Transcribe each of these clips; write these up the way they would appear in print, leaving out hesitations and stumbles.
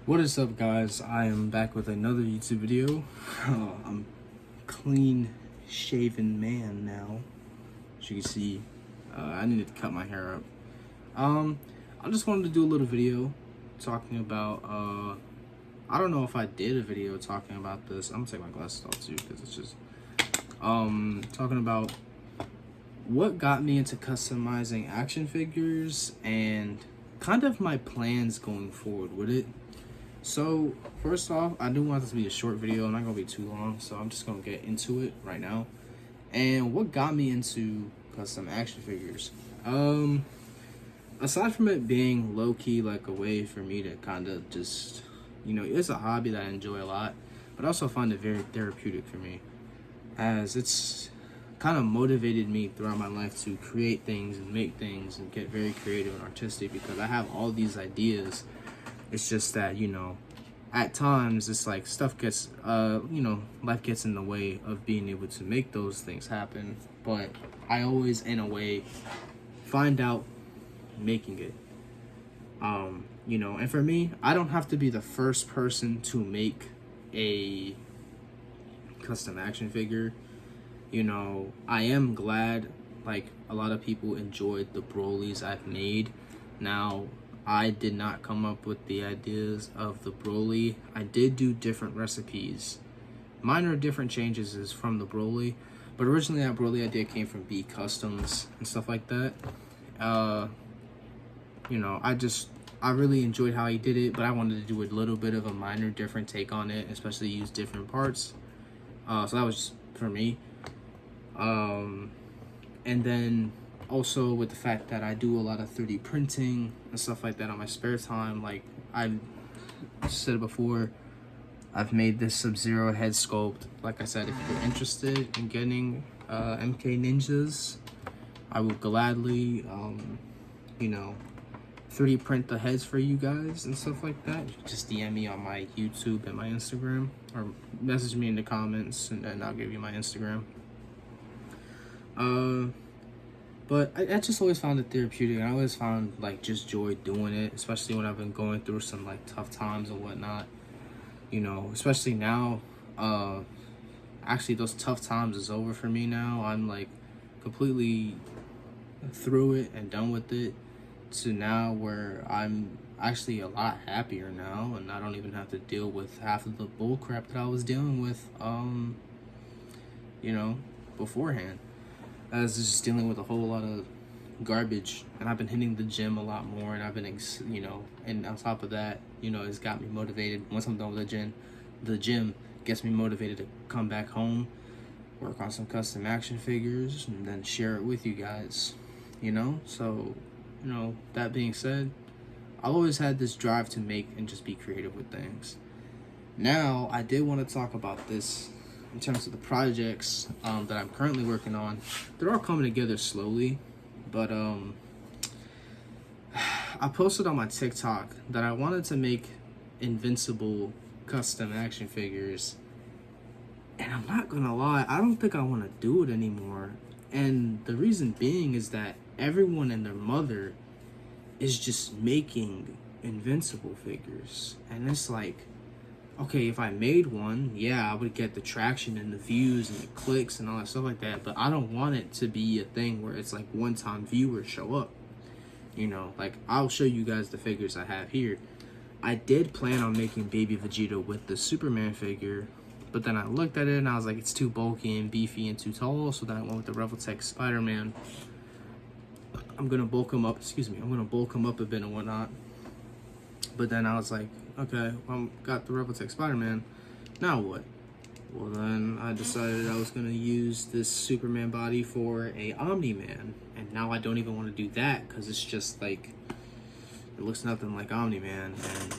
What is up, guys? I am back with another YouTube video. I'm clean shaven man now. As you can see, I needed to cut my hair up. I just wanted to do a little video talking about, I don't know if I did a video talking about this. I'm gonna take my glasses off too because it's just, talking about what got me into customizing action figures and kind of my plans going forward with it. So first off, I do want this to be a short video. I'm not gonna be too long, so I'm just gonna get into it right now. And what got me into custom action figures? Aside from it being low-key, like a way for me to kind of just, it's a hobby that I enjoy a lot, but I also find it very therapeutic for me, as it's kind of motivated me throughout my life to create things and make things and get very creative and artistic, because I have all these ideas. It's just that, at times it's like stuff gets, life gets in the way of being able to make those things happen. But I always, in a way, find out making it. And for me, I don't have to be the first person to make a custom action figure. I am glad, like, a lot of people enjoyed the Broly's I've made. Now, I did not come up with the ideas of the Broly. I did do different recipes. Minor different changes is from the Broly, but originally that Broly idea came from B Customs and stuff like that. I really enjoyed how he did it, but I wanted to do a little bit of a minor different take on it, especially use different parts. So that was just for me. And then also with the fact that I do a lot of 3D printing and stuff like that on my spare time. Like I said before, I've made this Sub-Zero head sculpt. Like I said, if you're interested in getting MK Ninjas, I will gladly 3D print the heads for you guys and stuff like that. You can just DM me on my YouTube and my Instagram, or message me in the comments, and then I'll give you my Instagram. But I just always found it therapeutic, and I always found, like, just joy doing it, especially when I've been going through some, like, tough times and whatnot. Especially now, actually those tough times is over for me now. I'm, like, completely through it and done with it, to now where I'm actually a lot happier now, and I don't even have to deal with half of the bull crap that I was dealing with, beforehand. I was just dealing with a whole lot of garbage, and I've been hitting the gym a lot more, and I've been, and on top of that, it's got me motivated. Once I'm done with the gym gets me motivated to come back home, work on some custom action figures, and then share it with you guys, So, that being said, I've always had this drive to make and just be creative with things. Now, I did want to talk about this in terms of the projects that I'm currently working on. They're all coming together slowly, but I posted on my TikTok that I wanted to make Invincible custom action figures, and I'm not gonna lie, I don't think I want to do it anymore. And the reason being is that everyone and their mother is just making Invincible figures, and it's like, okay, if I made one, yeah, I would get the traction and the views and the clicks and all that stuff like that, but I don't want it to be a thing where it's like one-time viewers show up. Like, I'll show you guys the figures I have here. I did plan on making Baby Vegeta with the Superman figure, but then I looked at it and I was like, it's too bulky and beefy and too tall, so then I went with the Revoltech Spider-Man. I'm gonna bulk him up, a bit and whatnot. But then I was like, okay, well, got the Revoltech Spider-Man, now what? Well, then I decided I was going to use this Superman body for a Omni-Man, and now I don't even want to do that, because it's just like, it looks nothing like Omni-Man, and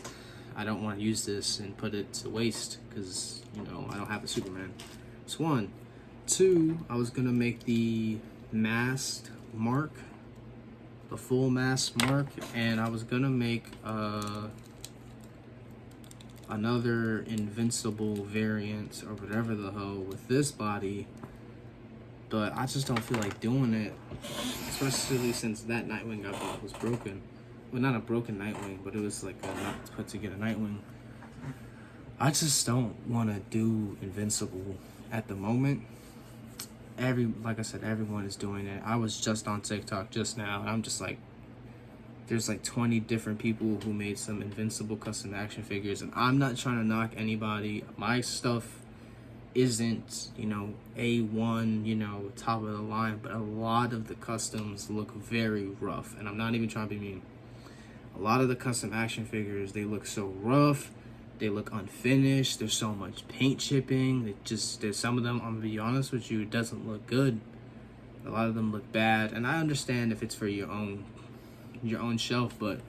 I don't want to use this and put it to waste, because, I don't have a Superman. That's one. Two, I was going to make the masked Mark, the full masked Mark, and I was going to make, another Invincible variant or whatever the hell with this body, but I just don't feel like doing it, especially since that Nightwing I bought was broken. well, not a broken Nightwing, but it was like a not put together Nightwing. I just don't want to do Invincible at the moment. Like I said, everyone is doing it. I was just on TikTok just now, and I'm just like, there's like 20 different people who made some Invincible custom action figures, and I'm not trying to knock anybody. My stuff isn't, you know, A1, you know, top of the line, but a lot of the customs look very rough, and I'm not even trying to be mean. A lot of the custom action figures, they look so rough, they look unfinished, there's so much paint chipping, there's some of them, I'm gonna be honest with you, it doesn't look good. A lot of them look bad, and I understand if it's for your own shelf, but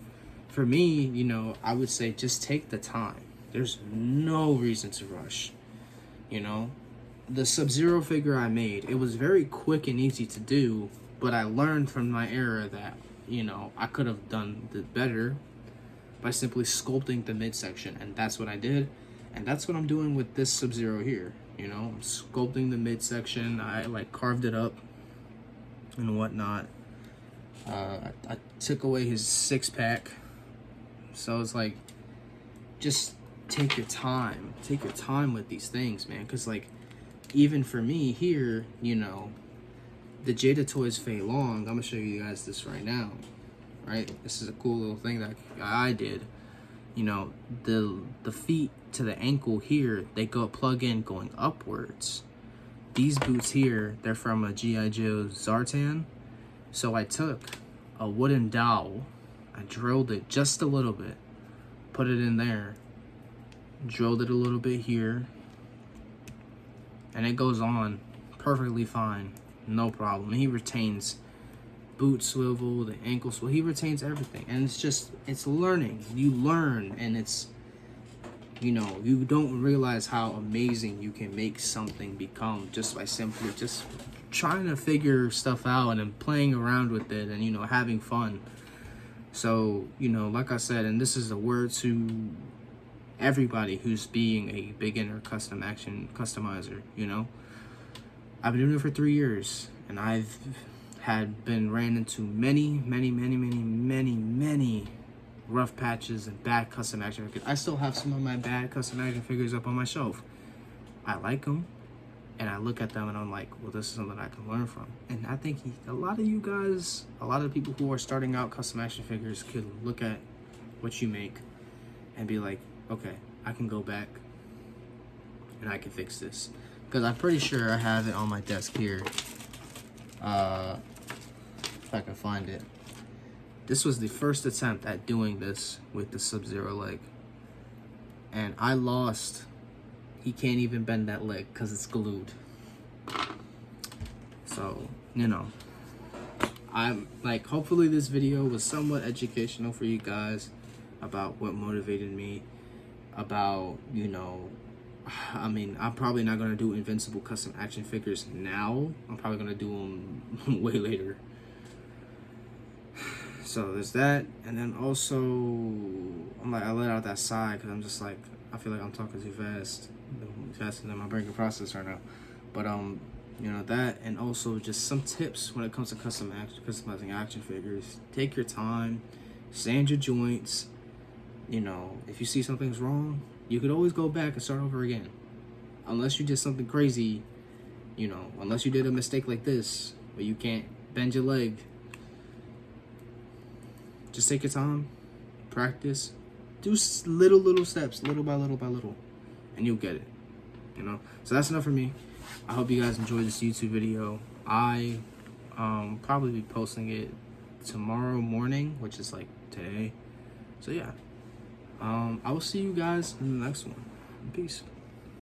for me, you know, I would say just take the time. There's no reason to rush. You know, the Sub-Zero figure I made, it was very quick and easy to do, but I learned from my error that, you know, I could have done it better by simply sculpting the midsection, and that's what I did, and that's what I'm doing with this Sub-Zero here. You know, I'm sculpting the midsection. I like carved it up and whatnot. I took away his six-pack, so it's like, just take your time with these things, man, because like, even for me here, you know, the Jada Toys Fei Long, I'm gonna show you guys this right now, right? This is a cool little thing that I did. You know, the feet to the ankle here, they go plug in going upwards. These boots here, they're from a G.I. Joe Zartan. So I took a wooden dowel, I drilled it just a little bit, put it in there, drilled it a little bit here, and it goes on perfectly fine, no problem. He retains boot swivel, the ankle swivel, he retains everything. And it's just, it's learning. You learn, and it's, you know, you don't realize how amazing you can make something become just by simply just trying to figure stuff out and then playing around with it and, you know, having fun. So, you know, like I said, and this is a word to everybody who's being a beginner custom action customizer, you know, I've been doing it for 3 years, and I've ran into many rough patches and bad custom action figures. I still have some of my bad custom action figures up on my shelf. I like them, and I look at them and I'm like, well, this is something I can learn from. And I think a lot of you guys, a lot of people who are starting out custom action figures could look at what you make and be like, okay, I can go back and I can fix this. Because I'm pretty sure I have it on my desk here. If I can find it. This was the first attempt at doing this with the Sub-Zero leg. And I lost. He can't even bend that leg because it's glued. So, you know, I'm like, hopefully this video was somewhat educational for you guys about what motivated me, about, you know, I mean, I'm probably not going to do Invincible custom action figures now. I'm probably going to do them way later. So there's that. And then also, I'm like, I let out that sigh because I'm just like, I feel like I'm talking too fast. Faster than my brain can process right now. But, you know, that, and also just some tips when it comes to customizing action figures. Take your time, sand your joints. You know, if you see something's wrong, you could always go back and start over again. Unless you did something crazy, you know, unless you did a mistake like this, where you can't bend your leg. Just take your time, practice, do little steps, little by little, and you'll get it, you know? So that's enough for me. I hope you guys enjoyed this YouTube video. I probably be posting it tomorrow morning, which is like today. So yeah. I will see you guys in the next one. Peace.